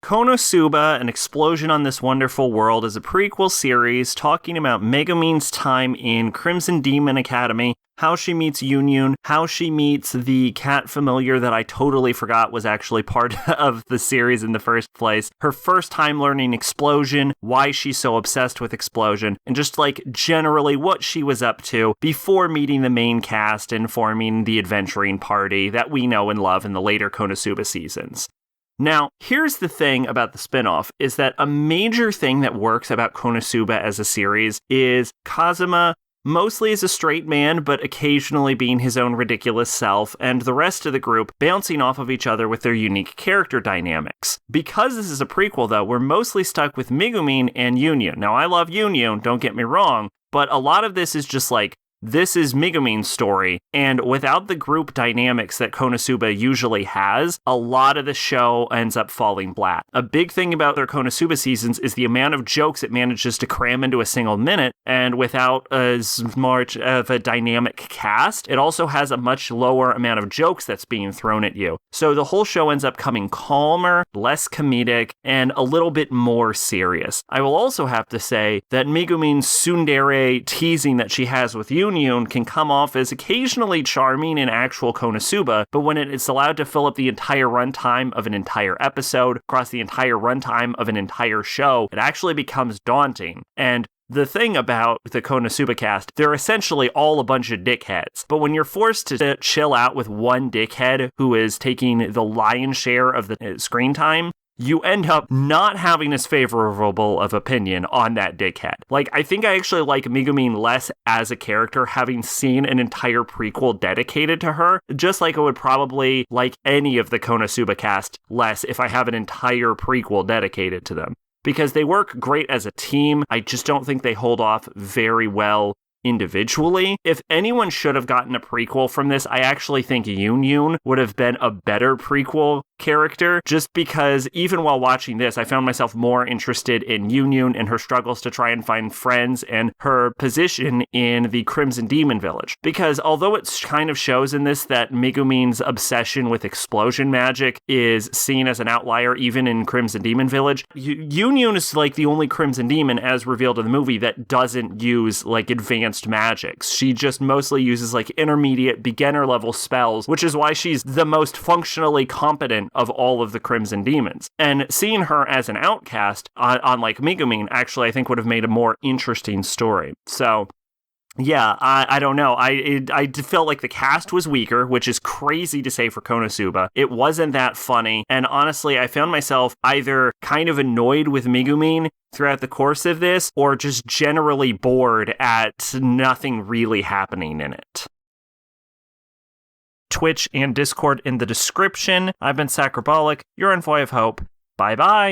KonoSuba, An Explosion on This Wonderful World, is a prequel series talking about Megumin's time in Crimson Demon Academy, how she meets Yunyun, how she meets the cat familiar that I totally forgot was actually part of the series in the first place, her first time learning Explosion, why she's so obsessed with Explosion, and just like generally what she was up to before meeting the main cast and forming the adventuring party that we know and love in the later KonoSuba seasons. Now, here's the thing about the spinoff, is that a major thing that works about KonoSuba as a series is Kazuma mostly as a straight man, but occasionally being his own ridiculous self, and the rest of the group bouncing off of each other with their unique character dynamics. Because this is a prequel, though, we're mostly stuck with Megumin and Yunyun. Now, I love Yunyun, don't get me wrong, but a lot of this is just like, this is Megumin's story, and without the group dynamics that KonoSuba usually has, a lot of the show ends up falling flat. A big thing about their KonoSuba seasons is the amount of jokes it manages to cram into a single minute, and without as much of a dynamic cast, it also has a much lower amount of jokes that's being thrown at you. So the whole show ends up coming calmer, less comedic, and a little bit more serious. I will also have to say that Megumin's tsundere teasing that she has with Yunyun can come off as occasionally charming in actual KonoSuba, but when it's allowed to fill up the entire runtime of an entire episode, across the entire runtime of an entire show, it actually becomes daunting. And the thing about the KonoSuba cast, they're essentially all a bunch of dickheads. But when you're forced to chill out with one dickhead who is taking the lion's share of the screen time, you end up not having as favorable of opinion on that dickhead. Like, I think I actually like Megumin less as a character, having seen an entire prequel dedicated to her, just like I would probably like any of the KonoSuba cast less if I have an entire prequel dedicated to them. Because they work great as a team, I just don't think they hold off very well individually. If anyone should have gotten a prequel from this, I actually think Yunyun would have been a better prequel character, just because even while watching this, I found myself more interested in Yunyun and her struggles to try and find friends and her position in the Crimson Demon Village. Because although it kind of shows in this that Megumin's obsession with explosion magic is seen as an outlier even in Crimson Demon Village, Yunyun is like the only Crimson Demon, as revealed in the movie, that doesn't use like advanced magics. She just mostly uses like intermediate beginner level spells, which is why she's the most functionally competent of all of the Crimson Demons. And seeing her as an outcast on like Megumin actually I think would have made a more interesting story. So yeah, I don't know. I felt like the cast was weaker, which is crazy to say for KonoSuba. It wasn't that funny, and honestly, I found myself either kind of annoyed with Megumin throughout the course of this, or just generally bored at nothing really happening in it. Twitch and Discord in the description. I've been Sacrobolic. You're Envoy of Hope. Bye-bye.